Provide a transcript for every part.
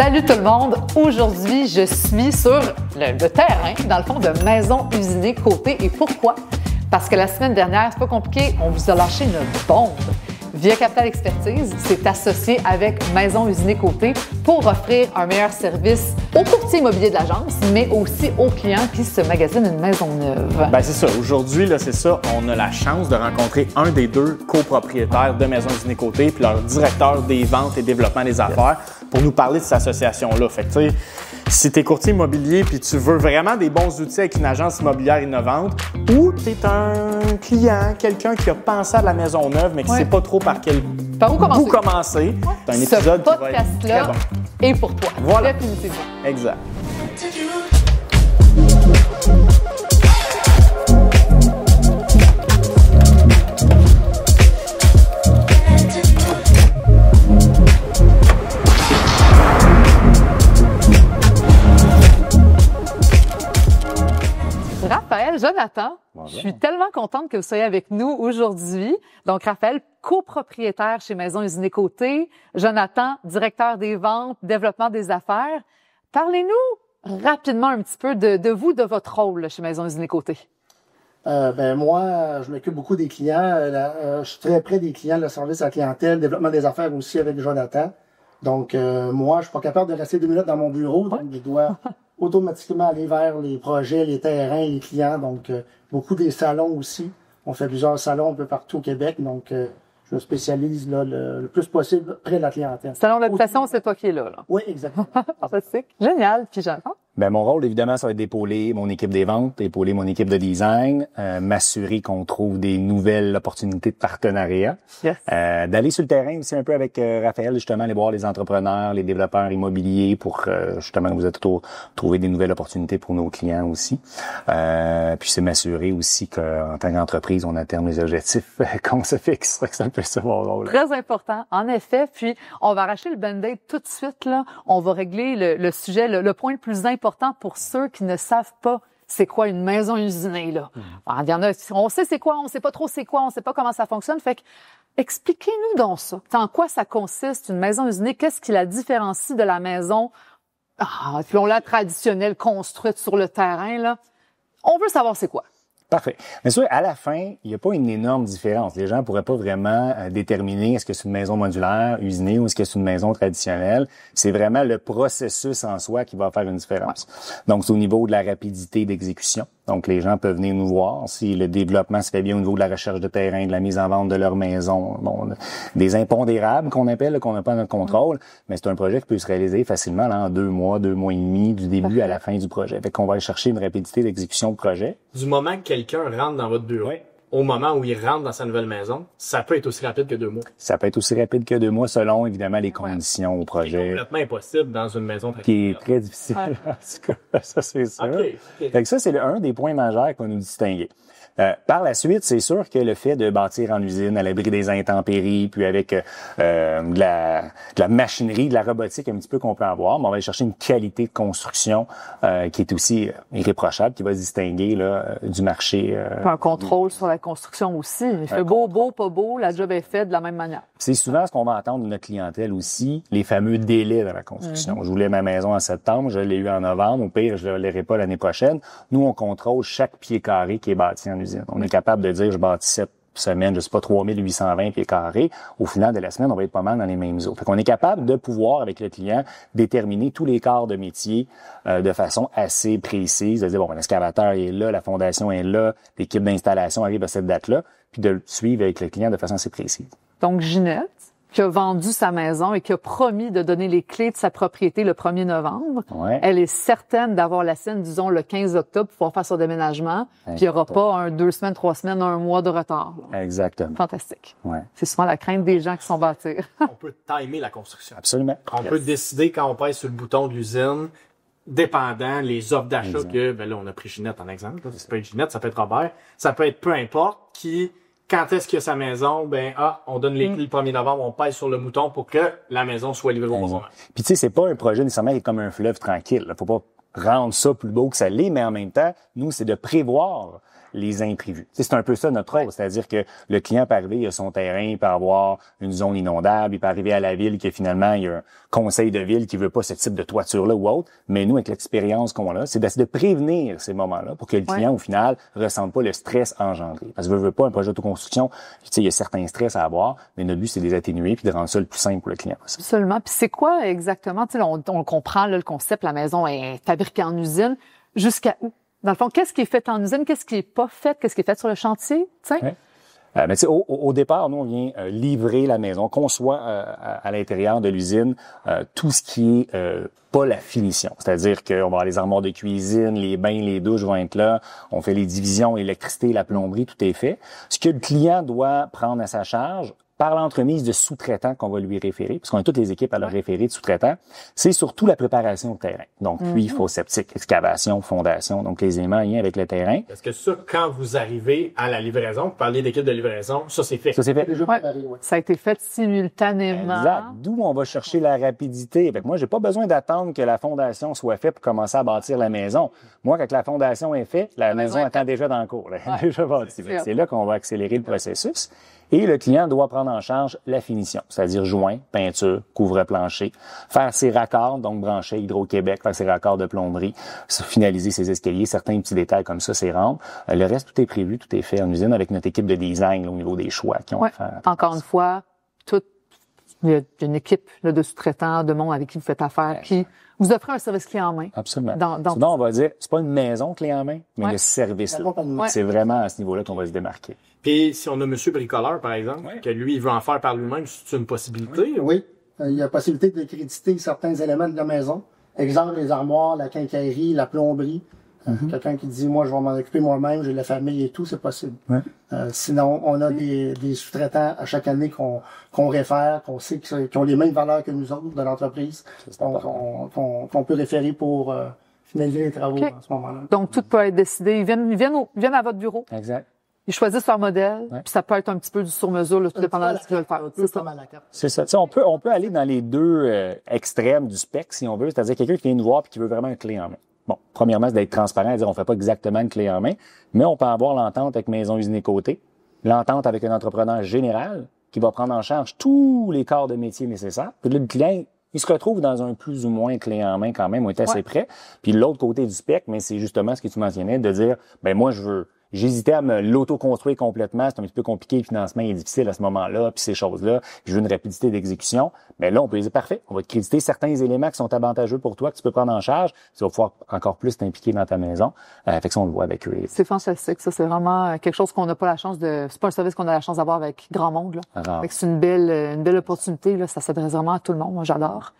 Salut tout le monde! Aujourd'hui, je suis sur le terrain, dans le fond, de Maison Usinée Côté. Et pourquoi? Parce que la semaine dernière, c'est pas compliqué, on vous a lâché une bombe. Via Capital Expertise s'est associé avec Maison Usinée Côté pour offrir un meilleur service aux courtiers immobiliers de l'agence, mais aussi aux clients qui se magasinent une maison neuve. Bien, c'est ça. Aujourd'hui, là, c'est ça. On a la chance de rencontrer un des deux copropriétaires de Maison Usinée Côté, puis leur directeur des ventes et développement des affaires, pour nous parler de cette association-là. Fait que, tu sais, si tu es courtier immobilier puis tu veux vraiment des bons outils avec une agence immobilière innovante, ou tu es un client, quelqu'un qui a pensé à de la maison neuve, mais qui ne sait pas trop par quel bout commencer. C'est un épisode qui va être très bon. Et pour toi. Voilà. Définitivement. Exact. Raphaël, Jonathan, Bonjour. Je suis tellement contente que vous soyez avec nous aujourd'hui. Donc, Raphaël, copropriétaire chez Maison Usinée Côté, Jonathan, directeur des ventes, développement des affaires. Parlez-nous rapidement un petit peu de vous, de votre rôle chez Maison Usinée Côté. Moi, je m'occupe beaucoup des clients. Je suis très près des clients, le service à la clientèle, développement des affaires aussi avec Jonathan. Donc, moi, je suis pas capable de rester 2 minutes dans mon bureau, donc je dois automatiquement aller vers les projets, les terrains, les clients. Donc, beaucoup des salons aussi. On fait plusieurs salons un peu partout au Québec, donc je me spécialise là, le plus possible près de la clientèle. Salon d'habitation, c'est toi qui es là. Oui, exactement. Fantastique. Génial. Puis Jonathan? Ben, mon rôle, évidemment, ça va être d'épauler mon équipe des ventes, d'épauler mon équipe de design, m'assurer qu'on trouve des nouvelles opportunités de partenariat, d'aller sur le terrain aussi un peu avec Raphaël, justement, aller voir les entrepreneurs, les développeurs immobiliers pour justement vous trouver des nouvelles opportunités pour nos clients aussi. Puis c'est m'assurer aussi qu'en tant qu'entreprise, on atteint les objectifs qu'on se fixe. C'est un peu ça mon rôle. Très important, en effet. Puis on va arracher le band-aid tout de suite. Là, on va régler le sujet, le point le plus important pour ceux qui ne savent pas c'est quoi une maison usinée, là. Alors, il y en a, on sait c'est quoi, on sait pas trop c'est quoi, on sait pas comment ça fonctionne. Fait que, expliquez-nous donc ça. En quoi ça consiste, une maison usinée? Qu'est-ce qui la différencie de la maison, la traditionnelle construite sur le terrain, là? On veut savoir c'est quoi. Parfait. Mais sûr, à la fin, il n'y a pas une énorme différence. Les gens ne pourraient pas vraiment déterminer est-ce que c'est une maison modulaire, usinée, ou est-ce que c'est une maison traditionnelle. C'est vraiment le processus en soi qui va faire une différence. Donc, c'est au niveau de la rapidité d'exécution. Donc, les gens peuvent venir nous voir si le développement se fait bien au niveau de la recherche de terrain, de la mise en vente de leur maison, des impondérables qu'on appelle, qu'on n'a pas notre contrôle. Mais c'est un projet qui peut se réaliser facilement là, en 2 mois et demi, du début à la fin du projet. Fait qu'on va aller chercher une rapidité d'exécution de projet. Du moment que quelqu'un rentre dans votre bureau, au moment où il rentre dans sa nouvelle maison, ça peut être aussi rapide que 2 mois. Ça peut être aussi rapide que 2 mois selon, évidemment, les conditions au projet. C'est complètement impossible dans une maison qui est très difficile. En tout cas, ça, c'est sûr. Okay. Fait que ça, c'est un des points majeurs qui va nous distinguer. Par la suite, c'est sûr que le fait de bâtir en usine à l'abri des intempéries, puis avec de la machinerie, de la robotique un petit peu qu'on peut avoir, mais on va aller chercher une qualité de construction qui est aussi irréprochable, qui va se distinguer là, du marché. Un contrôle sur la construction aussi. Il fait beau, pas beau, la job est faite de la même manière. C'est souvent ce qu'on va entendre de notre clientèle aussi, les fameux délais de la construction. Je voulais ma maison en septembre, je l'ai eu en novembre, au pire, je ne l'aurai pas l'année prochaine. Nous, on contrôle chaque pied carré qui est bâti en usine. On est capable de dire, je bâtis cette semaine, je sais pas, 3820 pieds carrés. Au final de la semaine, on va être pas mal dans les mêmes eaux. Fait qu'on est capable de pouvoir, avec le client, déterminer tous les corps de métier de façon assez précise, de dire, bon, l'excavateur est là, la fondation est là, l'équipe d'installation arrive à cette date-là, puis de le suivre avec le client de façon assez précise. Donc, Ginette, qui a vendu sa maison et qui a promis de donner les clés de sa propriété le 1er novembre. Elle est certaine d'avoir la sienne, disons, le 15 octobre pour pouvoir faire son déménagement. Puis il n'y aura pas 2 semaines, 3 semaines, 1 mois de retard. Là. Exactement. Fantastique. C'est souvent la crainte des gens qui sont bâtir. On peut timer la construction. Absolument. On peut décider quand on pèse sur le bouton de l'usine, dépendant les offres d'achat que, ben là, on a pris Ginette en exemple. Ça peut être Ginette, ça peut être Robert, ça peut être peu importe qui... Quand est-ce qu'il y a sa maison? On donne les clés le 1er novembre, on pèse sur le bouton pour que la maison soit livrée au bon moment. Puis tu sais, c'est pas un projet nécessairement comme un fleuve tranquille. Là. Faut pas rendre ça plus beau que ça l'est, mais en même temps, nous, c'est de prévoir les imprévus. C'est un peu ça notre rôle, c'est-à-dire que le client peut arriver, il a son terrain, il peut avoir une zone inondable, il peut arriver à la ville que finalement il y a un conseil de ville qui veut pas ce type de toiture-là ou autre, mais nous, avec l'expérience qu'on a, c'est d'essayer de prévenir ces moments-là pour que le client, au final, ressente pas le stress engendré. Parce que veut pas un projet d'autoconstruction, il y a certains stress à avoir, mais notre but, c'est de les atténuer puis de rendre ça le plus simple pour le client possible. Absolument. Puis c'est quoi exactement, tu sais, on comprend là, le concept, la maison est fabriquée en usine, jusqu'à où? Dans le fond, qu'est-ce qui est fait en usine, qu'est-ce qui est pas fait, qu'est-ce qui est fait sur le chantier, tu sais? Mais tu sais, au départ, nous, on vient livrer la maison, on conçoit à l'intérieur de l'usine tout ce qui est pas la finition. C'est-à-dire qu'on va avoir les armoires de cuisine, les bains, les douches vont être là, on fait les divisions, l'électricité, la plomberie, tout est fait. Ce que le client doit prendre à sa charge, par l'entremise de sous-traitants qu'on va lui référer, parce qu'on a toutes les équipes à leur référer de sous-traitants, c'est surtout la préparation au terrain. Donc, puits, fosse septique, excavation, fondation, donc les éléments en lien avec le terrain. Est-ce que ça, quand vous arrivez à la livraison, vous parlez d'équipe de livraison, ça c'est fait? Ça, c'est fait. Ça a été fait simultanément. Exact. D'où on va chercher la rapidité. Fait que moi, j'ai pas besoin d'attendre que la fondation soit faite pour commencer à bâtir la maison. Moi, quand la fondation est faite, la maison attend déjà dans le cours. Elle est déjà bâtie. C'est là qu'on va accélérer le processus. Et le client doit prendre en charge la finition, c'est-à-dire joint, peinture, couvre-plancher, faire ses raccords, donc brancher Hydro-Québec, faire ses raccords de plomberie, finaliser ses escaliers, certains petits détails comme ça, ses rampes. Le reste, tout est prévu, tout est fait en usine avec notre équipe de design là, au niveau des choix qui ont à faire. Encore une fois, il y a une équipe là, de sous-traitants, de monde avec qui vous faites affaire, qui vous offrez un service clé en main. Absolument. Sinon, on va dire, c'est pas une maison clé en main, mais le service là. C'est vraiment à ce niveau-là qu'on va se démarquer. Puis, si on a monsieur bricoleur, par exemple, que lui, il veut en faire par lui-même, c'est une possibilité? Oui. Il y a possibilité de créditer certains éléments de la maison. Exemple, les armoires, la quincaillerie, la plomberie. Quelqu'un qui dit, moi, je vais m'en occuper moi-même, j'ai la famille et tout, c'est possible. Sinon, on a des sous-traitants à chaque année qu'on réfère, qu'on sait qui ont les mêmes valeurs que nous autres de l'entreprise, qu'on peut référer pour finaliser les travaux à ce moment-là. Donc, tout peut être décidé. Ils viennent à votre bureau. Exact. Ils choisissent leur modèle, puis ça peut être un petit peu du sur-mesure, tout dépendant de ce qu'ils veulent faire. C'est ça. Tu sais, on peut aller dans les deux extrêmes du spectre, si on veut. C'est-à-dire quelqu'un qui vient nous voir et qui veut vraiment une clé en main. Bon, premièrement, c'est d'être transparent et dire on fait pas exactement une clé en main, mais on peut avoir l'entente avec Maison Usinée Côté, l'entente avec un entrepreneur général qui va prendre en charge tous les corps de métier nécessaires. Puis là, le client, il se retrouve dans un plus ou moins clé en main quand même, on est assez près. Puis l'autre côté du spectre, mais c'est justement ce que tu mentionnais, de dire, ben moi, j'hésitais à me l'auto-construire complètement. C'est un petit peu compliqué. Le financement est difficile à ce moment-là. Puis ces choses-là, je veux une rapidité d'exécution. Mais là, on peut dire, parfait, on va te créditer certains éléments qui sont avantageux pour toi, que tu peux prendre en charge. Tu vas pouvoir encore plus t'impliquer dans ta maison. Fait que ça, on le voit avec eux. C'est fantastique. Ça, c'est vraiment quelque chose qu'on n'a pas la chance de... C'est pas un service qu'on a la chance d'avoir avec grand monde, là. C'est une belle opportunité, là. Ça s'adresse vraiment à tout le monde. Moi, j'adore.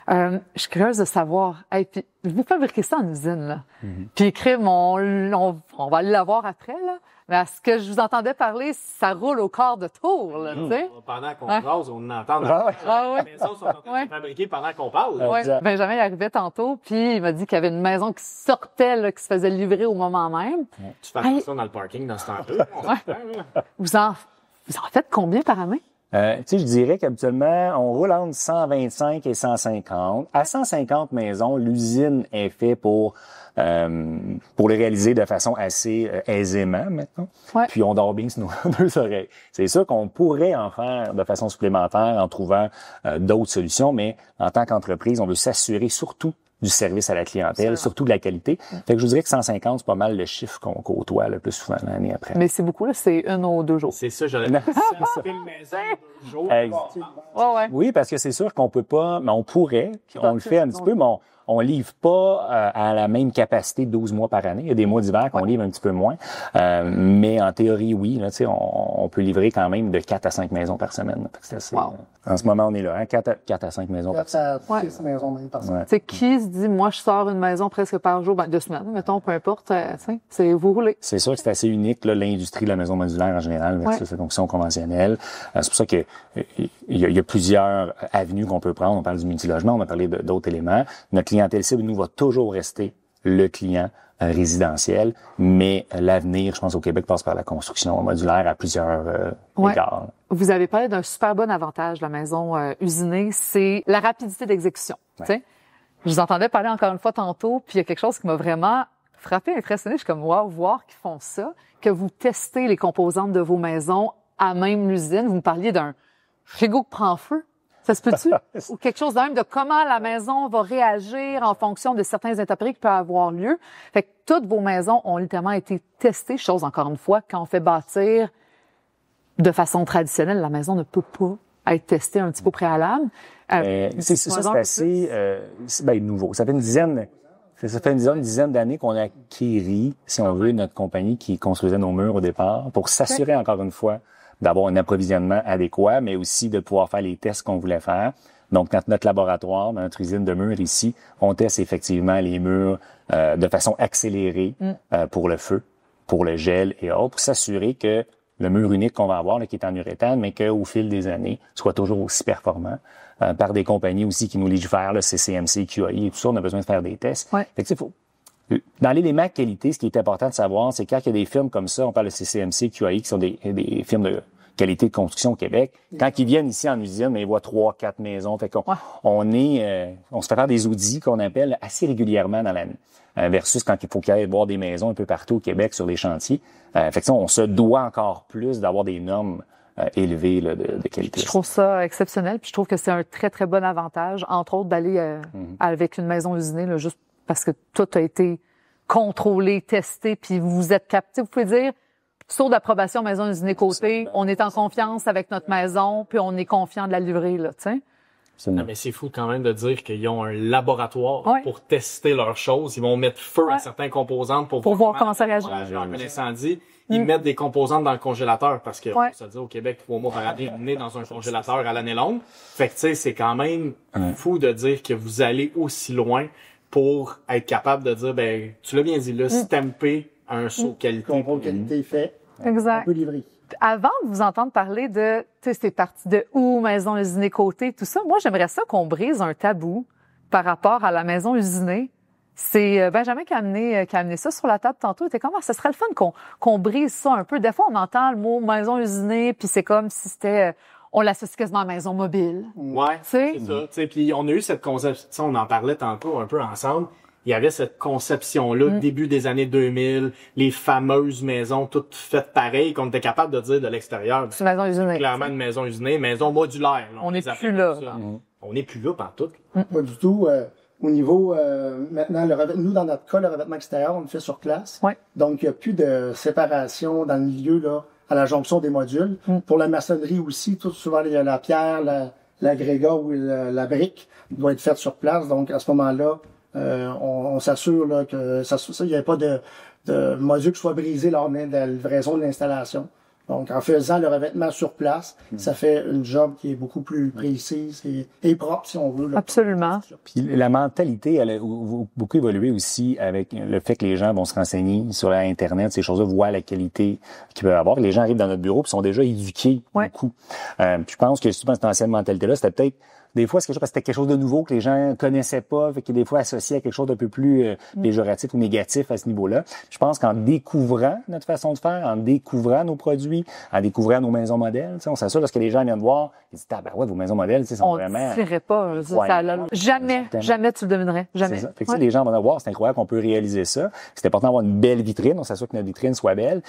Je suis curieuse de savoir, puis vous fabriquez ça en usine, là. Puis crime, on va aller la voir après, là. Mais à ce que je vous entendais parler, ça roule au quart de tour, là, tu sais. Pendant qu'on jase, on entend. Les maisons sont en train de se fabriquer pendant qu'on parle. Benjamin, il arrivait tantôt, puis il m'a dit qu'il y avait une maison qui sortait, là, qui se faisait livrer au moment même. Tu fais attention dans le parking dans ce temps-là. Vous en faites combien par année? Tu sais, je dirais qu'habituellement, on roule entre 125 et 150. À 150 maisons, l'usine est faite pour les réaliser de façon assez aisément maintenant. Puis on dort bien sur nos deux oreilles. C'est sûr qu'on pourrait en faire de façon supplémentaire en trouvant d'autres solutions, mais en tant qu'entreprise, on veut s'assurer surtout du service à la clientèle, surtout de la qualité. Fait que je vous dirais que 150, c'est pas mal le chiffre qu'on côtoie le plus souvent l'année après. Mais c'est beaucoup, là, c'est 1 ou 2 jours. C'est ça, j'aurais dit. Ça fait une maison, 2 jours. Oui, parce que c'est sûr qu'on peut pas, mais on pourrait, on le fait un petit peu, mais on livre pas à la même capacité 12 mois par année. Il y a des mois d'hiver qu'on livre un petit peu moins. Mais en théorie, oui, là, tu sais, on peut livrer quand même de 4 à 5 maisons par semaine. C'est assez, en ce moment, on est là, hein, 4 à 5 maisons par semaine. 4 à 6 maisons même par semaine. Tu sais, qui se dit, moi, je sors une maison presque par jour, 2 semaines, mettons, peu importe, c'est vous roulez. C'est sûr que c'est assez unique, là, l'industrie de la maison modulaire en général versus la construction conventionnelle. C'est pour ça que il y a plusieurs avenues qu'on peut prendre. On parle du multilogement, on a parlé d'autres éléments. Notre clientèle cible, nous, va toujours rester le client résidentiel, mais l'avenir, je pense, au Québec passe par la construction modulaire à plusieurs égards. Vous avez parlé d'un super bon avantage de la maison usinée, c'est la rapidité d'exécution. Je vous entendais parler encore une fois tantôt, puis il y a quelque chose qui m'a vraiment frappé, impressionné. Je suis comme, wow, voir qu'ils font ça, que vous testez les composantes de vos maisons à même l'usine. Vous me parliez d'un frigo qui prend feu. Ça se peut-tu? Ou quelque chose de même de comment la maison va réagir en fonction de certains intempéries qui peuvent avoir lieu. Fait que toutes vos maisons ont littéralement été testées. Chose, encore une fois, quand on fait bâtir de façon traditionnelle, la maison ne peut pas être testée un petit peu au préalable. C'est assez nouveau. Ça fait une dizaine d'années qu'on a acquéri, si on veut, notre compagnie qui construisait nos murs au départ pour s'assurer, encore une fois, d'avoir un approvisionnement adéquat, mais aussi de pouvoir faire les tests qu'on voulait faire. Donc, dans notre laboratoire, dans notre usine de murs ici, on teste effectivement les murs de façon accélérée pour le feu, pour le gel et autres, pour s'assurer que le mur unique qu'on va avoir, là, qui est en uréthane, mais qu'au fil des années, soit toujours aussi performant. Par des compagnies aussi qui nous légifèrent, là, CMC, QAI et tout ça, on a besoin de faire des tests. Ouais. Fait que, faut. Dans l'élément qualité, ce qui est important de savoir, c'est quand il y a des firmes comme ça, on parle de CMC, QAI, qui sont des firmes de qualité de construction au Québec. Quand ils viennent ici en usine, ils voient 3-4 maisons. Fait qu'on on se fait faire des audits qu'on appelle assez régulièrement dans l'année. Versus quand il faut qu'il y ait voir des maisons un peu partout au Québec sur les chantiers. Fait que ça, on se doit encore plus d'avoir des normes élevées là, de qualité. Je trouve ça exceptionnel, puis je trouve que c'est un très, très bon avantage, entre autres, d'aller avec une maison usinée, là, juste parce que tout a été contrôlé, testé, puis vous êtes capté. Vous pouvez dire, saut d'approbation maison usinée côté, on est en confiance avec notre maison, puis on est confiant de la livrer, là, tu sais. Non, mais c'est fou quand même de dire qu'ils ont un laboratoire pour tester leurs choses. Ils vont mettre feu à certaines composantes pour voir comment ça réagit. Un incendie, ils mettent des composantes dans le congélateur parce que, faut se dire, au Québec, 3 mois par année, on est dans un congélateur à l'année longue. Fait que, tu sais, c'est quand même fou de dire que vous allez aussi loin pour être capable de dire, ben, tu l'as bien dit, là, stamper un saut qualité. Contrôle qualité fait. Exact. On peut livrer. Avant de vous entendre parler de, tu sais, c'est parti de où, maison usinée côté, tout ça, moi, j'aimerais ça qu'on brise un tabou par rapport à la maison usinée. C'est Benjamin qui a amené ça sur la table tantôt. Il était comme, ce serait le fun qu'on brise ça un peu. Des fois, on entend le mot maison usinée, puis c'est comme si c'était, on l'associe quasiment à maison mobile. Ouais, c'est ça. Tu sais, puis on a eu cette conception, on en parlait tantôt un peu ensemble. Il y avait cette conception-là, début des années 2000, les fameuses maisons toutes faites pareilles, qu'on était capable de dire de l'extérieur. C'est une maison usinée. Clairement une maison usinée, maison modulaire. Là, on n'est plus là. On n'est plus là pantoute. Pas du tout. Au niveau, maintenant, nous, dans notre cas, le revêtement extérieur, on le fait sur place. Ouais. Donc, il n'y a plus de séparation dans le milieu, là, à la jonction des modules. Pour la maçonnerie aussi, tout souvent, il y a la pierre, l'agrégat ou la brique doit être faite sur place. Donc, à ce moment-là, on s'assure là, que il n'y ait pas de module qui soit brisé lors de la livraison de l'installation. Donc, en faisant le revêtement sur place, ça fait une job qui est beaucoup plus précise et propre, si on veut. Là. Absolument. Puis la mentalité, elle a beaucoup évolué aussi avec le fait que les gens vont se renseigner sur Internet, ces choses-là, voient la qualité qu'ils peuvent avoir. Les gens arrivent dans notre bureau et sont déjà éduqués beaucoup. Puis je pense que souvent, cette ancienne mentalité-là, c'était peut-être des fois, c'est quelque chose, parce que c'était quelque chose de nouveau que les gens connaissaient pas, fait que des fois associé à quelque chose d'un peu plus péjoratif ou négatif à ce niveau-là. Je pense qu'en découvrant notre façon de faire, en découvrant nos produits, en découvrant nos maisons modèles, on s'assure lorsque les gens viennent voir, ils disent vos maisons modèles, sont vraiment. On dirait pas. Jamais tu le devinerais. Jamais. C'est ça. Fait que les gens vont voir, c'est incroyable qu'on peut réaliser ça. C'est important d'avoir une belle vitrine. On s'assure que notre vitrine soit belle.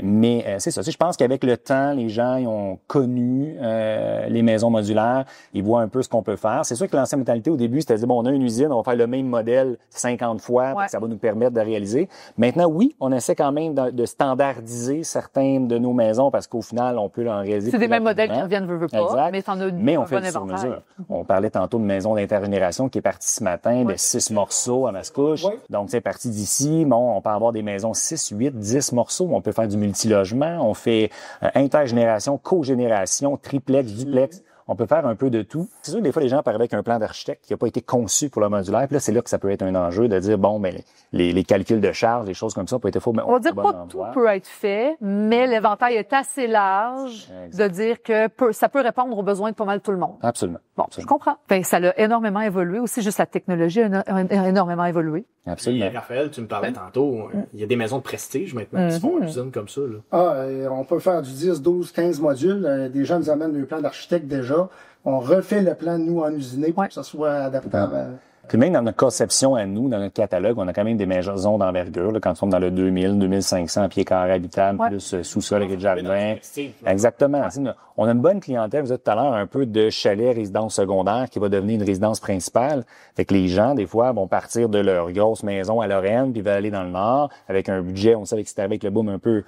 Mais c'est ça. Je pense qu'avec le temps, les gens ils ont connu les maisons modulaires. Ils voient un peu ce qu'on peut faire. C'est sûr que l'ancienne mentalité au début, c'était de dire, on a une usine, on va faire le même modèle 50 fois, ça va nous permettre de réaliser. Maintenant, oui, on essaie quand même de standardiser certaines de nos maisons parce qu'au final, on peut en réaliser. C'est des mêmes modèles qui reviennent, veut pas, exact. mais t'en as mais on fait du sur mesure. On parlait tantôt de maison d'intergénération qui est partie ce matin de 6 morceaux à Mascouche. Donc, c'est parti d'ici. Bon, on peut avoir des maisons 6, 8, 10 morceaux. On peut faire du multilogement. On fait intergénération, cogénération, triplex, duplex. On peut faire un peu de tout. C'est sûr que des fois, les gens partent avec un plan d'architecte qui n'a pas été conçu pour le modulaire. Puis là, c'est là que ça peut être un enjeu de dire, bon, ben les calculs de charge, les choses comme ça, peut être faux. Mais on va dire pas tout peut être fait, mais l'éventail est assez large de dire que ça peut répondre aux besoins de pas mal tout le monde. Absolument. Bon, absolument. Je comprends. Ben, ça a énormément évolué aussi. Juste la technologie a énormément évolué. Absolument. Et Raphaël, tu me parlais tantôt, il y a des maisons de prestige maintenant qui se font en usine comme ça. Là. On peut faire du 10, 12, 15 modules. Des gens nous amènent le plan d'architecte déjà. On refait le plan, nous, en usiné pour que ça soit adaptable Puis même dans notre conception à nous, dans notre catalogue, on a quand même des maisons d'envergure, là, quand on tombe dans le 2000, 2500 pieds carrés habitables, plus sous-sol et jardin. Exactement. On a une bonne clientèle, vous êtes tout à l'heure, un peu de chalet résidence secondaire qui va devenir une résidence principale. Fait que les gens, des fois, vont partir de leur grosse maison à Lorraine, puis veulent aller dans le nord avec un budget, on sait que c'était avec le boom un peu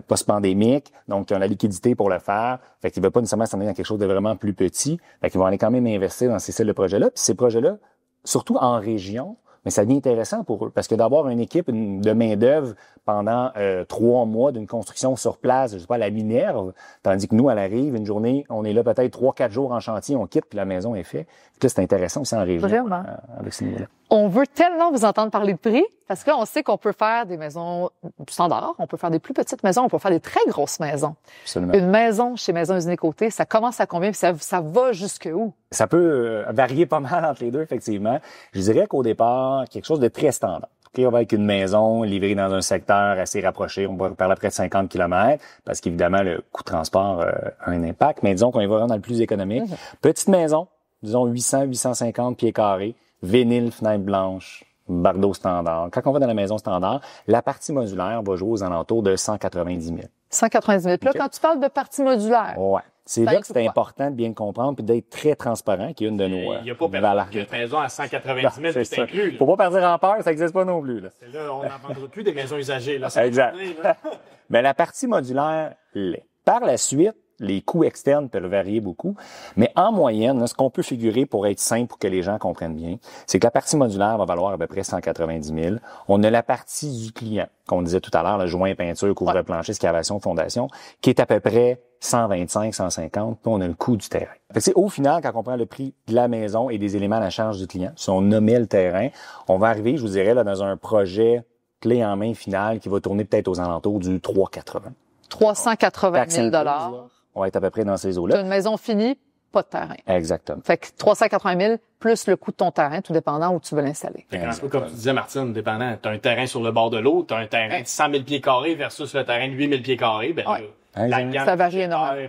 post-pandémique, donc ils ont la liquidité pour le faire. Fait qu'ils veulent pas nécessairement s'en aller dans quelque chose de vraiment plus petit. Fait qu'ils vont aller quand même investir dans ces styles de projets-là. Puis ces projets-là, surtout en région, mais ça devient intéressant pour eux parce que d'avoir une équipe de main-d'œuvre pendant 3 mois d'une construction sur place, je sais pas, à la Minerve, tandis que nous, à la Rive, une journée, on est là peut-être 3-4 jours en chantier, on quitte puis la maison est faite. Puis là, c'est intéressant aussi en région. Vraiment. Avec ces niveaux-là. On veut tellement vous entendre parler de prix parce qu'on sait qu'on peut faire des maisons standards, on peut faire des plus petites maisons, on peut faire des très grosses maisons. Absolument. Une maison chez Maison Usinée Côté, ça commence à combien puis ça va jusque où? Ça peut varier pas mal entre les deux, effectivement. Je dirais qu'au départ, quelque chose de très standard. Okay, on va avec une maison livrée dans un secteur assez rapproché, on va parler à près de 50 km, parce qu'évidemment, le coût de transport a un impact, mais disons qu'on y va vraiment dans le plus économique. Petite maison, disons 800-850 pieds carrés, vinyle, fenêtre blanche, bardeau standard. Quand on va dans la maison standard, la partie modulaire va jouer aux alentours de 190 000. 190 000. Puis là, quand tu parles de partie modulaire. Ouais. C'est là que c'est important de bien le comprendre puis d'être très transparent, qui est une de nos il n'y a pas une maison à 190 000 c'est inclus. Faut pas partir en peur, ça n'existe pas non plus. Là. C'est là, on n'en vendra plus des maisons usagées. Là, exact. Mais la partie modulaire l'est. Par la suite, les coûts externes peuvent varier beaucoup, mais en moyenne, là, ce qu'on peut figurer pour être simple, pour que les gens comprennent bien, c'est que la partie modulaire va valoir à peu près 190 000. On a la partie du client, qu'on disait tout à l'heure, le joint, peinture, couvre-plancher, excavation, fondation, qui est à peu près 125, 150, puis on a le coût du terrain. Fait que au final, quand on prend le prix de la maison et des éléments à la charge du client, si on nommait le terrain, on va arriver, je vous dirais, là, dans un projet clé en main final qui va tourner peut-être aux alentours du 380. 380 000 on va être à peu près dans ces eaux-là. T'as une maison finie, pas de terrain. Exactement. Fait que 380 000 plus le coût de ton terrain, tout dépendant où tu veux l'installer. Un peu comme tu disais, Martine, dépendant, t'as un terrain sur le bord de l'eau, t'as un terrain de 100 000 pieds carrés versus le terrain de 8 000 pieds carrés, ben la gamme ça varie énormément.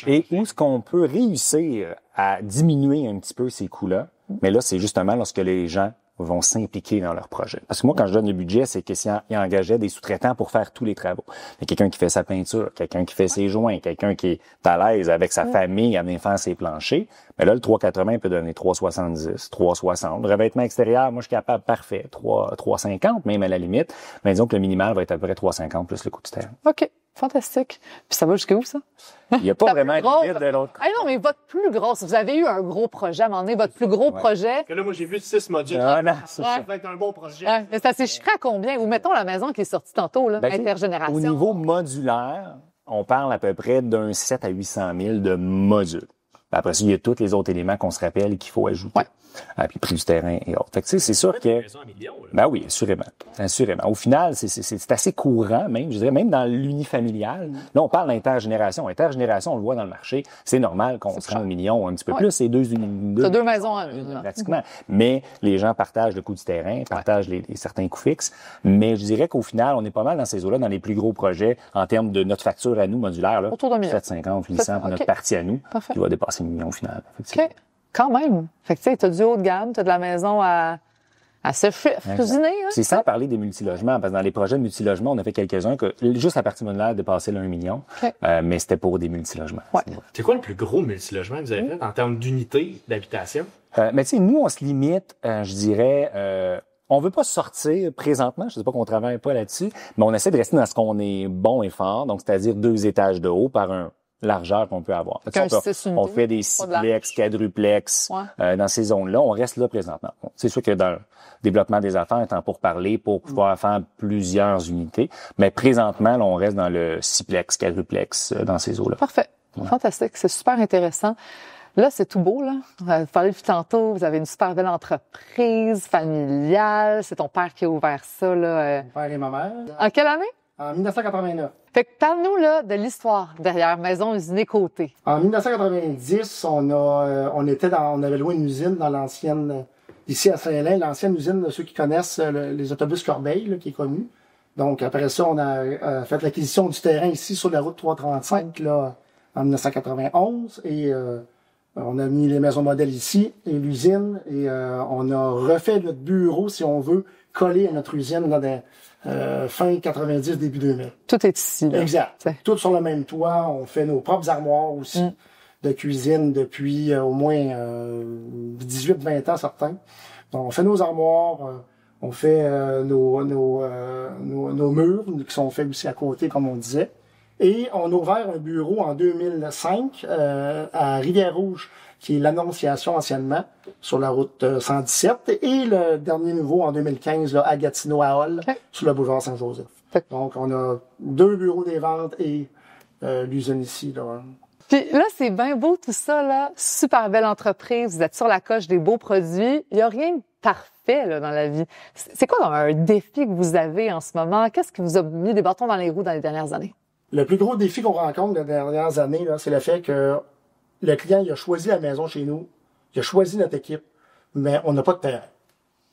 Et où est-ce qu'on peut réussir à diminuer un petit peu ces coûts-là? Mais là, c'est justement lorsque les gens vont s'impliquer dans leur projet. Parce que moi, quand je donne le budget, c'est que s'ils engageaient des sous-traitants pour faire tous les travaux. Il y a quelqu'un qui fait sa peinture, quelqu'un qui fait ses joints, quelqu'un qui est à l'aise avec sa famille à venir faire ses planchers. Mais là, le 380 peut donner 370, 360. Le revêtement extérieur, moi, je suis capable, parfait, 350 même à la limite. Mais disons que le minimal va être à peu près 350 plus le coût du terrain. OK. Fantastique. Puis ça va jusqu'à où, ça? Il n'y a pas vraiment de limite de l'autre côté. Ah non, mais votre plus grosse, vous avez eu un gros projet à un moment donné, votre plus gros projet. Parce que là, moi, j'ai vu 6 modules. Ah non, c'est ça va être un bon projet. Mais ça s'est chiffré à combien? Ou mettons la maison qui est sortie tantôt, là, intergénération. Au niveau modulaire, on parle à peu près d'un 700 à 800 000 de modules. Après ça, il y a tous les autres éléments qu'on se rappelle qu'il faut ajouter. Puis le prix du terrain et autres. Fait que, tu sais, c'est sûr que... Ben oui, assurément. Assurément. Au final, c'est assez courant, même, je dirais, même dans l'unifamilial. Là, on parle d'intergénération. Intergénération, on le voit dans le marché. C'est normal qu'on se rende 1 million, un petit peu plus. C'est deux maisons en une. Pratiquement. Mais les gens partagent le coût du terrain, partagent certains coûts fixes. Mais je dirais qu'au final, on est pas mal dans ces eaux-là, dans les plus gros projets, en termes de notre facture à nous, modulaire, là. Autour d'un million. 750, 800 pour notre partie à nous, qui va dépasser 1 million au final. OK. Quand même. Fait que tu sais, t'as du haut de gamme, t'as de la maison à se cuisiner. Hein? C'est sans parler des multilogements, parce que dans les projets de multilogements, on a fait quelques-uns que juste la partie modulaire dépassait le 1 million, mais c'était pour des multilogements. C'est quoi le plus gros multilogement que vous avez fait en termes d'unités d'habitation? Mais tu sais, nous, on se limite, je dirais... on veut pas sortir présentement, je sais pas qu'on travaille pas là-dessus, mais on essaie de rester dans ce qu'on est bon et fort, donc c'est-à-dire 2 étages de haut par un largeur qu'on peut avoir. On fait des sixplex, quadruplex dans ces zones-là. On reste là présentement. Bon, c'est sûr que dans le développement des affaires, étant pour parler, pour pouvoir faire plusieurs unités, mais présentement, là, on reste dans le sixplex, quadruplex, dans ces eaux-là. Parfait. Fantastique. C'est super intéressant. Là, c'est tout beau, là. Vous avez parlé depuis tantôt, vous avez une super belle entreprise familiale. C'est ton père qui a ouvert ça, là. Mon père et ma mère. En quelle année? En 1989. Fait que parle-nous, là, de l'histoire derrière Maison Usinée Côté. En 1990, on avait loué une usine dans l'ancienne, ici à Saint-Hélène, l'ancienne usine de ceux qui connaissent les autobus Corbeil, là, qui est connue. Donc, après ça, on a fait l'acquisition du terrain ici sur la route 335, là, en 1991. Et On a mis les maisons modèles ici et l'usine et on a refait notre bureau, si on veut, collé à notre usine dans des fin 90, début 2000. Tout est ici. Là. Exact. T'sais. Tout sur le même toit. On fait nos propres armoires aussi de cuisine depuis au moins 18-20 ans certains. Donc, on fait nos armoires, on fait nos murs qui sont faits aussi à côté, comme on disait. Et on a ouvert un bureau en 2005 à Rivière-Rouge, qui est l'Annonciation anciennement, sur la route 117. Et le dernier nouveau en 2015, là, à Gatineau, à Hall, sur le boulevard Saint-Joseph. Donc, on a 2 bureaux des ventes et l'usine ici. Là. Puis là, c'est bien beau tout ça, là. Super belle entreprise. Vous êtes sur la coche des beaux produits. Il n'y a rien de parfait là, dans la vie. C'est quoi comme un défi que vous avez en ce moment? Qu'est-ce qui vous a mis des bâtons dans les roues dans les dernières années? Le plus gros défi qu'on rencontre dans les dernières années, là, c'est le fait que le client il a choisi la maison chez nous, il a choisi notre équipe, mais on n'a pas de terrain.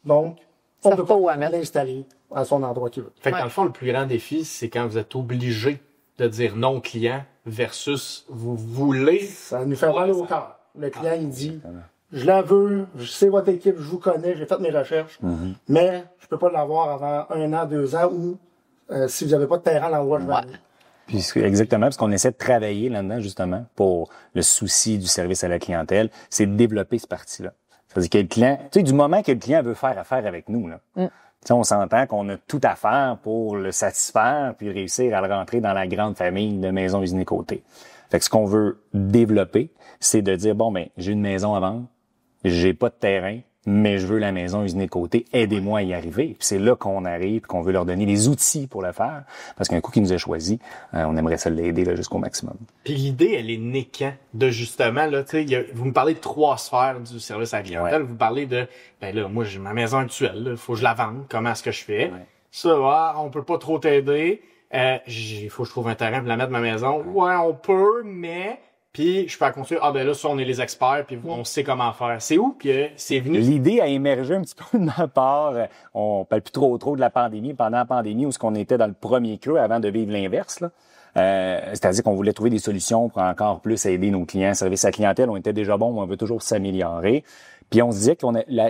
Donc, on ne peut pas l'installer à son endroit qu'il veut. Fait que dans le fond, le plus grand défi, c'est quand vous êtes obligé de dire non au client versus vous voulez. Ça nous fait mal au cœur. Le client, il dit, je la veux, je sais votre équipe, je vous connais, j'ai fait mes recherches, mais je peux pas l'avoir avant 1 an, 2 ans ou si vous n'avez pas de terrain à l'endroit où je vais aller. Puis exactement, parce qu'on essaie de travailler là-dedans, justement, pour le souci du service à la clientèle, c'est de développer cette partie-là. C'est-à-dire que le client, tu sais, du moment que le client veut faire affaire avec nous, là, tu sais, on s'entend qu'on a tout à faire pour le satisfaire puis réussir à le rentrer dans la grande famille de maisons usinées côté. Fait que ce qu'on veut développer, c'est de dire, bon, ben, j'ai une maison à vendre, j'ai pas de terrain, mais je veux la maison usinée de côté, aidez-moi à y arriver. Puis c'est là qu'on arrive, qu'on veut leur donner les outils pour le faire, parce qu'un coup qu'ils nous a choisi, on aimerait ça l'aider là, jusqu'au maximum. Puis l'idée, elle est née quand? De justement, là, tu sais, vous me parlez de 3 sphères du service à la clientèle. Vous parlez de, ben là, moi, j'ai ma maison actuelle, il faut que je la vende, comment est-ce que je fais? Ça, on peut pas trop t'aider. Il faut que je trouve un terrain pour la mettre ma maison. Ouais, on peut, mais... Puis je peux construire, ben là, ça, on est les experts, puis on sait comment faire. C'est où? Puis c'est venu? L'idée a émergé un petit peu de ma part. On parle plus trop de la pandémie. Pendant la pandémie, où ce qu'on était dans le premier creux avant de vivre l'inverse, là. C'est-à-dire qu'on voulait trouver des solutions pour encore plus aider nos clients. Service à la clientèle, on était déjà bon, mais on veut toujours s'améliorer. Puis on se disait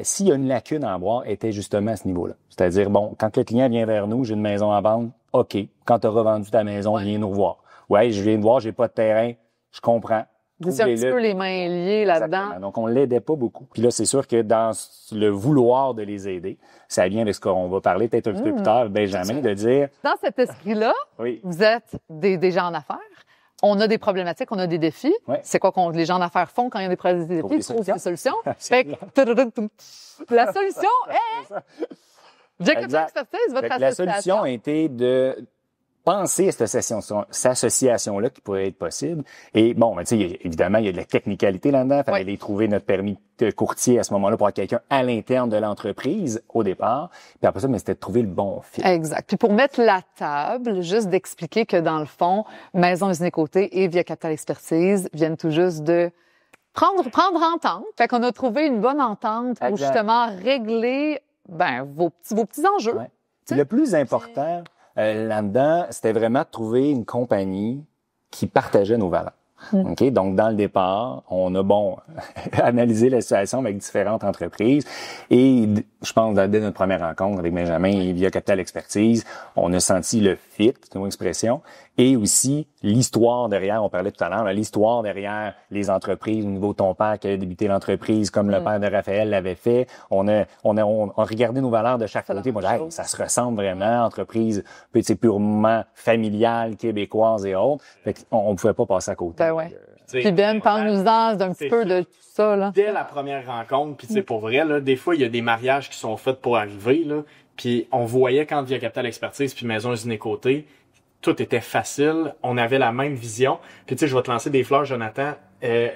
s'il y a une lacune à avoir, était justement à ce niveau-là. C'est-à-dire, bon, quand le client vient vers nous, j'ai une maison à vendre, OK. Quand tu as revendu ta maison, viens nous revoir. Ouais, je viens de voir, j'ai pas de terrain. Je comprends. C'est un petit peu les mains liées là-dedans. Exactement. Donc, on l'aidait pas beaucoup. Puis là, c'est sûr que dans le vouloir de les aider, ça vient avec ce qu'on va parler peut-être un petit peu plus tard, Benjamin, de dire... Dans cet esprit-là, vous êtes des gens en affaires. On a des problématiques, on a des défis. C'est quoi que les gens en affaires font quand il y a des défis? Ils trouvent des solutions. Fait que, la solution est... Jack Expertise, votre association. La solution a été de... penser à cette association-là qui pourrait être possible. Et bon, ben, tu sais, évidemment, il y a de la technicalité là-dedans. Il fallait aller trouver notre permis de courtier à ce moment-là pour avoir quelqu'un à l'interne de l'entreprise au départ. Puis après ça, mais c'était de trouver le bon fit. Exact. Puis pour mettre la table, juste d'expliquer que dans le fond, Maison Usinée Côté et Via Capital Expertise viennent tout juste de prendre entente. Fait qu'on a trouvé une bonne entente pour justement régler vos petits enjeux. Le plus important... là-dedans, c'était vraiment de trouver une compagnie qui partageait nos valeurs. Okay? Donc, dans le départ, on a, analysé la situation avec différentes entreprises et je pense, dès notre première rencontre avec Benjamin et Via Capital Expertise, on a senti le fit, c'est une expression, et aussi l'histoire derrière, on parlait tout à l'heure, l'histoire derrière les entreprises au niveau de ton père qui a débuté l'entreprise comme le père de Raphaël l'avait fait. On a regardé nos valeurs de chaque côté. Moi, ça se ressemble vraiment, entreprise purement familiale, québécoise et autres. Fait qu'on pouvait pas passer à côté. Puis Ben, parle-nous-en d'un petit peu de tout ça, là. Dès la première rencontre, puis tu sais, pour vrai, là, des fois, il y a des mariages qui sont faits pour arriver, là, puis on voyait quand Via Capital Expertise puis Maison Usinée Côté, tout était facile, on avait la même vision. Puis tu sais, je vais te lancer des fleurs, Jonathan.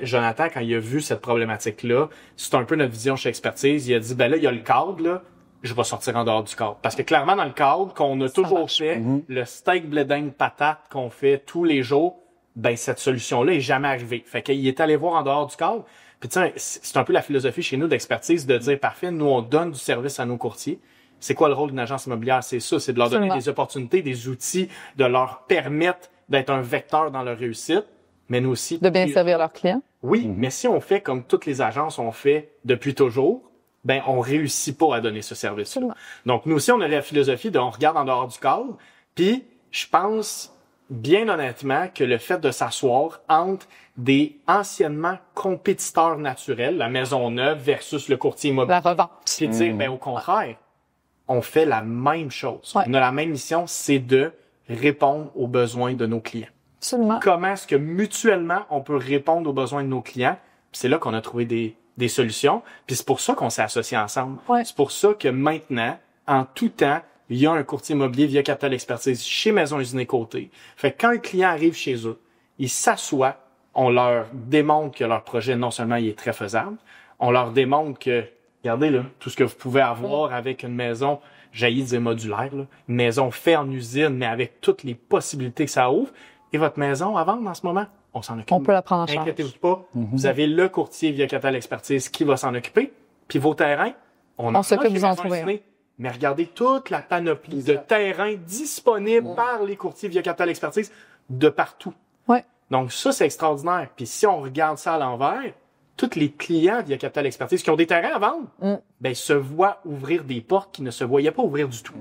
Jonathan, quand il a vu cette problématique-là, c'est un peu notre vision chez Expertise, il a dit, ben là, il y a le cadre, là, je vais sortir en dehors du cadre. Parce que clairement, dans le cadre qu'on a toujours fait, le steak blé d'Inde patate qu'on fait tous les jours, ben cette solution-là est jamais arrivée. Fait qu'il est allé voir en dehors du cadre. Puis tu sais, c'est un peu la philosophie chez nous d'Expertise de dire, parfait, nous on donne du service à nos courtiers. C'est quoi le rôle d'une agence immobilière? C'est ça, c'est de leur donner des opportunités, des outils, de leur permettre d'être un vecteur dans leur réussite. mais nous aussi... De bien servir leurs clients. Oui, mais si on fait comme toutes les agences ont fait depuis toujours, ben on réussit pas à donner ce service-là. Donc, nous aussi, on a la philosophie de on regarde en dehors du cadre, puis je pense, bien honnêtement, que le fait de s'asseoir entre des anciennement compétiteurs naturels, la maison neuve versus le courtier immobilier, La revente. puis dire, ben au contraire, on fait la même chose. Ouais. On a la même mission, c'est de répondre aux besoins de nos clients. Absolument. Comment est-ce que mutuellement, on peut répondre aux besoins de nos clients? Puis c'est là qu'on a trouvé des solutions. Puis c'est pour ça qu'on s'est associés ensemble. Ouais. C'est pour ça que maintenant, en tout temps, il y a un courtier immobilier via Capital Expertise chez Maison Usinée Côté. Fait que quand un client arrive chez eux, il s'assoit, on leur démontre que leur projet, non seulement il est très faisable, on leur démontre que, regardez là, tout ce que vous pouvez avoir avec une maison, j'haïs dire modulaire, là, une maison faite en usine, mais avec toutes les possibilités que ça ouvre, et votre maison à vendre en ce moment, on s'en occupe. On peut la prendre en charge. Inquiétez-vous pas, vous avez le courtier via Capital Expertise qui va s'en occuper, puis vos terrains, on s'occupe de vous en Maison trouver. Usinée. Mais regardez toute la panoplie de terrains disponibles par les courtiers via Capital Expertise de partout. Ouais. Donc ça, c'est extraordinaire. Puis si on regarde ça à l'envers, tous les clients via Capital Expertise qui ont des terrains à vendre, ben se voient ouvrir des portes qui ne se voyaient pas ouvrir du tout.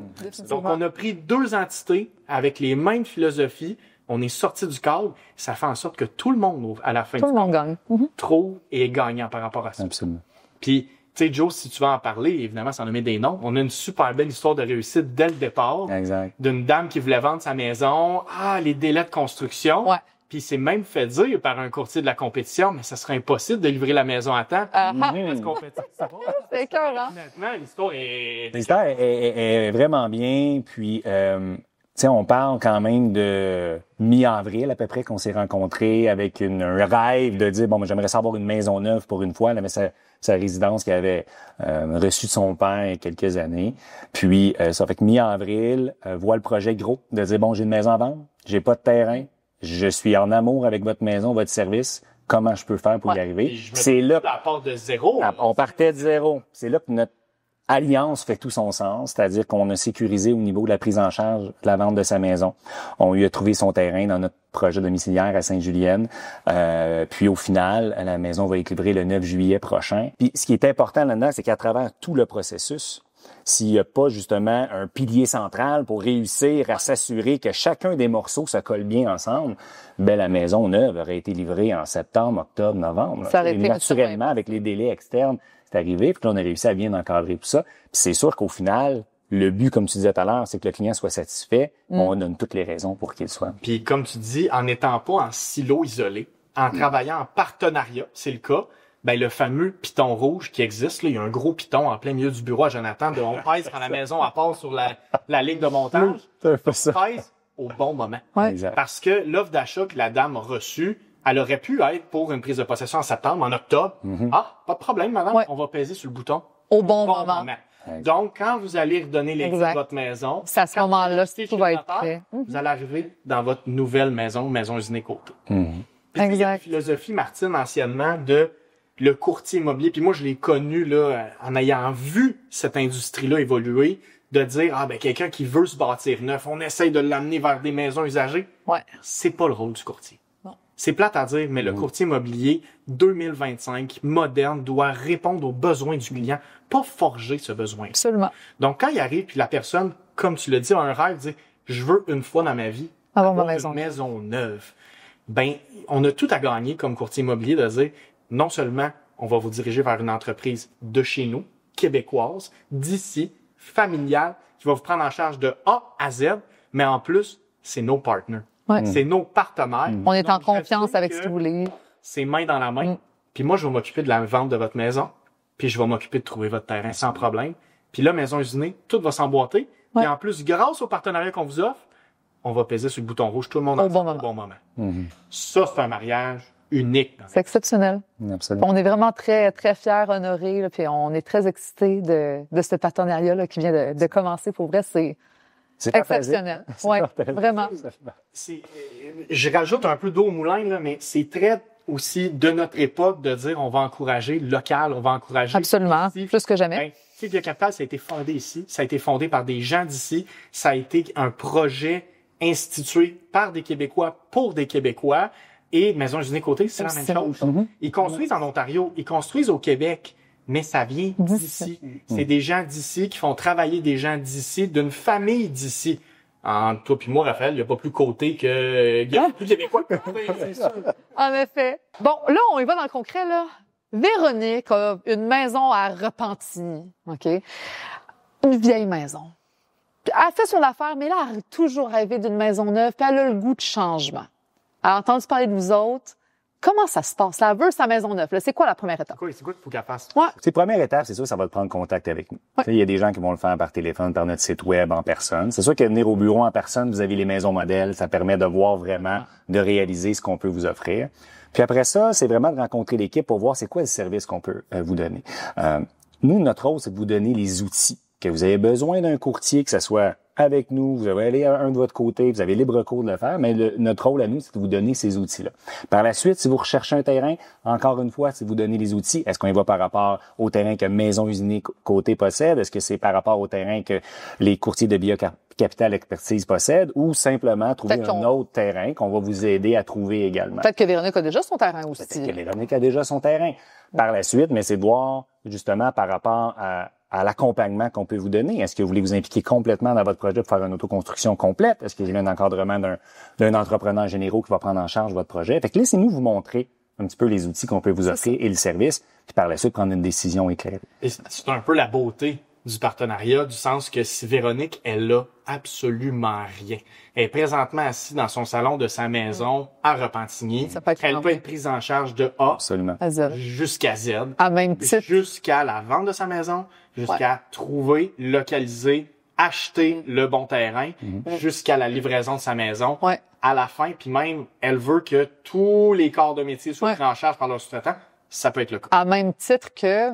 Donc on a pris deux entités avec les mêmes philosophies, on est sorti du cadre, ça fait en sorte que tout le monde, à la fin Tout le monde gagne. trouve et est gagnant par rapport à ça. Absolument. Puis, tu sais, Joe, si tu veux en parler, évidemment, sans nommer des noms, on a une super belle histoire de réussite dès le départ. Exact. D'une dame qui voulait vendre sa maison. Ah, les délais de construction. Ouais. Puis c'est même fait dire par un courtier de la compétition, mais ça serait impossible de livrer la maison à temps. Parce qu'on fait ça. C'est écœurant. Honnêtement, l'histoire est... L'histoire est vraiment bien, puis tu sais, on parle quand même de mi-avril à peu près qu'on s'est rencontrés avec un rêve de dire, bon, moi, j'aimerais savoir une maison neuve pour une fois. Elle avait sa résidence qu'il avait reçue de son père il y a quelques années. Puis, ça fait que mi-avril, voit le projet gros de dire, bon, j'ai une maison à vendre, j'ai pas de terrain, je suis en amour avec votre maison, votre service. Comment je peux faire pour y arriver? C'est là. À part de zéro. On partait de zéro. C'est là que notre alliance fait tout son sens, c'est-à-dire qu'on a sécurisé au niveau de la prise en charge de la vente de sa maison. On lui a trouvé son terrain dans notre projet domiciliaire à Sainte-Julienne. Puis au final, la maison va être livrée le 9 juillet prochain. Puis ce qui est important là-dedans, c'est qu'à travers tout le processus, s'il n'y a pas justement un pilier central pour réussir à s'assurer que chacun des morceaux se colle bien ensemble, ben la maison neuve aurait été livrée en septembre, octobre, novembre. Ça aurait été naturellement, avec les délais externes, c'est arrivé, puis là, on a réussi à bien encadrer tout ça. Puis c'est sûr qu'au final, le but, comme tu disais tout à l'heure, c'est que le client soit satisfait. On donne toutes les raisons pour qu'il soit. Puis comme tu dis, en n'étant pas en silo isolé, en travaillant en partenariat, c'est le cas, ben le fameux piton rouge qui existe, là, il y a un gros piton en plein milieu du bureau à Jonathan, de on pèse quand la maison elle part sur la ligne de montage. On pèse au bon moment. Ouais. Exact. Parce que l'offre d'achat que la dame a reçue, elle aurait pu être pour une prise de possession en septembre, en octobre. Ah, pas de problème, madame, Ouais. on va peser sur le bouton. Au bon moment. Donc, quand vous allez redonner les clés de votre maison, c'est à ce moment-là que tout va être prêt. vous allez arriver dans votre nouvelle maison, Maison Usinée Côté. Puis, il y a une philosophie, Martine, anciennement, de le courtier immobilier. Puis moi, je l'ai connu là, en ayant vu cette industrie-là évoluer, de dire, ah ben quelqu'un qui veut se bâtir neuf, on essaye de l'amener vers des maisons usagées. Ouais. C'est pas le rôle du courtier. Non. C'est plate à dire, mais le courtier immobilier 2025, moderne, doit répondre aux besoins du client, pas forger ce besoin. Absolument. Donc, quand il arrive, puis la personne, comme tu l'as dit, a un rêve, dit, je veux une fois dans ma vie avoir ma une maison neuve. Ben, on a tout à gagner comme courtier immobilier de dire, non seulement on va vous diriger vers une entreprise de chez nous, québécoise, d'ici, familiale, qui va vous prendre en charge de A à Z, mais en plus, c'est nos partners. Ouais. C'est nos partenaires. On est en Donc, confiance je sais avec que ce que vous voulez. c'est main dans la main. Puis moi, je vais m'occuper de la vente de votre maison. Puis je vais m'occuper de trouver votre terrain sans problème. Puis là, Maison Usinée, tout va s'emboîter. Ouais. Et en plus, grâce au partenariat qu'on vous offre, on va peser sur le bouton rouge, tout le monde Au ensemble, bon au bon moment. Ça, c'est un mariage unique. C'est exceptionnel. Absolument. On est vraiment très, très fiers, honorés, là, puis on est très excités de ce partenariat-là qui vient de commencer. Pour vrai, c'est exceptionnel. Oui, vraiment. Je rajoute un peu d'eau au moulin, là, mais c'est très aussi de notre époque de dire on va encourager le local, on va encourager... Absolument, ici. plus que jamais. Ben, tu sais, Via Capital, ça a été fondé ici, ça a été fondé par des gens d'ici, ça a été un projet institué par des Québécois pour des Québécois. Et Maison Usinée Côté, c'est la même chose. Ils construisent en Ontario, ils construisent au Québec, mais ça vient d'ici. C'est des gens d'ici qui font travailler des gens d'ici, d'une famille d'ici. Entre toi puis moi, Raphaël, il n'y a pas plus Côté que plus québécois que Côté, c'est sûr. En effet. Bon, là, on y va dans le concret, là. Véronique a une maison à Repentigny, OK? Une vieille maison. Puis elle fait son affaire, mais là, elle a toujours rêvé d'une maison neuve, puis elle a le goût de changement. Elle a entendu parler de vous autres. Comment ça se passe? Elle veut sa maison neuve. C'est quoi la première étape? C'est quoi qu'il faut qu'elle fasse? Ouais. C'est première étape, c'est sûr, ça va te prendre contact avec nous. Ouais. Il y a des gens qui vont le faire par téléphone, par notre site web, en personne. C'est sûr que venir au bureau en personne, vous avez les maisons modèles, ça permet de voir vraiment, de réaliser ce qu'on peut vous offrir. Puis après ça, c'est vraiment de rencontrer l'équipe pour voir c'est quoi le service qu'on peut vous donner. Nous, notre rôle, c'est de vous donner les outils. Que vous avez besoin d'un courtier, que ce soit avec nous, vous avez aller un de votre côté, vous avez libre cours de le faire, mais notre rôle à nous, c'est de vous donner ces outils-là. Par la suite, si vous recherchez un terrain, encore une fois, c'est de vous donner les outils. Est-ce qu'on y va par rapport au terrain que Maison Usinée Côté possède? Est-ce que c'est par rapport au terrain que les courtiers de Biocapital Expertise possèdent? Ou simplement trouver un autre terrain qu'on va vous aider à trouver également? Peut-être que Véronique a déjà son terrain aussi. Peut-être que Véronique a déjà son terrain. Par la suite, mais c'est de voir justement par rapport à l'accompagnement qu'on peut vous donner. Est-ce que vous voulez vous impliquer complètement dans votre projet pour faire une autoconstruction complète? Est-ce que vous voulez un encadrement d'un entrepreneur généraux qui va prendre en charge votre projet? Fait que laissez-nous vous montrer un petit peu les outils qu'on peut vous offrir et le service, puis par la suite prendre une décision éclairée. Et c'est un peu la beauté du partenariat, du sens que si Véronique, elle a absolument rien. Elle est présentement assise dans son salon de sa maison à Repentigny. Elle peut être prise en charge de A jusqu'à Z. À même titre. Jusqu'à la vente de sa maison, jusqu'à trouver, localiser, acheter le bon terrain, jusqu'à la livraison de sa maison. À la fin, puis même, elle veut que tous les corps de métier soient pris en charge par leur sous-traitant. Ça peut être le cas. À même titre que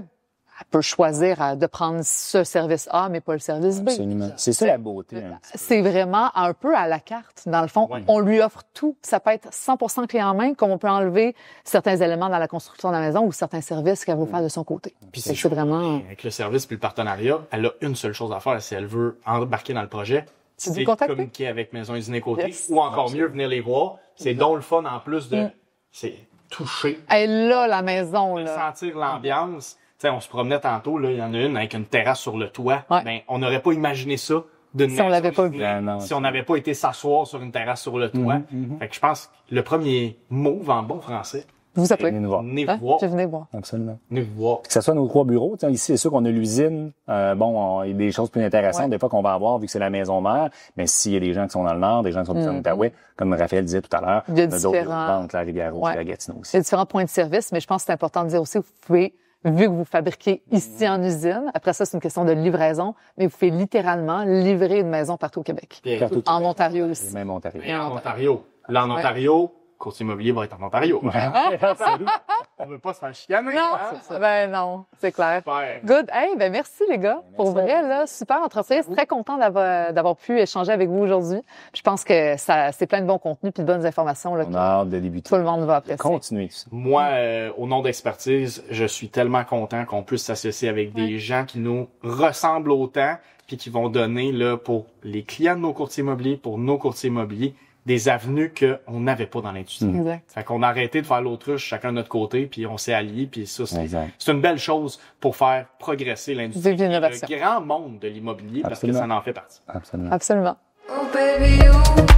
elle peut choisir de prendre ce service A, mais pas le service B. Absolument. C'est ça la beauté. C'est vraiment un peu à la carte. Dans le fond, on lui offre tout. Ça peut être 100% clé en main, comme on peut enlever certains éléments dans la construction de la maison ou certains services qu'elle veut faire de son côté. Puis c'est vraiment... Avec le service puis le partenariat, elle a une seule chose à faire si elle veut embarquer dans le projet. C'est communiquer avec Maison Usinée Côté ou encore mieux, venir les voir. C'est donc le fun en plus de... C'est toucher. Elle est là, la maison. Là. Sentir l'ambiance. T'sais, on se promenait tantôt, là, il y en a une avec une terrasse sur le toit. Ben, on n'aurait pas imaginé ça si on l'avait pas vu. Si on n'avait pas été s'asseoir sur une terrasse sur le toit. Fait que je pense que le premier move en bon français. Vous appelez. Venez nous voir. Venez vous voir. Venez voir. Absolument. Venez vous voir. Que ce soit nos 3 bureaux. Ici, c'est sûr qu'on a l'usine. Il y a des choses plus intéressantes des fois qu'on va avoir vu que c'est la maison mère. Mais s'il y a des gens qui sont dans le nord, des gens qui sont plus en Outaouais, comme Raphaël disait tout à l'heure, il y a différents... dans la Rivière-Rouge et à Gatineau aussi. Il y a différents points de service, mais je pense que c'est important de dire aussi, vous pouvez, vu que vous fabriquez ici en usine, après ça, c'est une question de livraison, mais vous pouvez littéralement livrer une maison partout au Québec. En Ontario aussi. Même Ontario. Et en Ontario. Là, en Ontario, courtier immobilier va être en Ontario. On veut pas se faire chicaner. Non, ben non, c'est clair. Super. Good. Hey, ben merci les gars. Pour vrai, là, super entreprise. Très content d'avoir pu échanger avec vous aujourd'hui. Je pense que c'est plein de bons contenus puis de bonnes informations. Là, on a hâte de débuter. Tout le monde va apprécier. Continuez. Moi, au nom d'Expertise, je suis tellement content qu'on puisse s'associer avec des gens qui nous ressemblent autant puis qui vont donner là pour les clients de nos courtiers immobiliers, pour nos courtiers immobiliers, des avenues qu'on n'avait pas dans l'industrie. Fait qu'on a arrêté de faire l'autruche chacun de notre côté, puis on s'est alliés, puis ça, c'est une belle chose pour faire progresser l'industrie. Le grand monde de l'immobilier, parce que ça en fait partie. Absolument. Absolument. Oh baby, you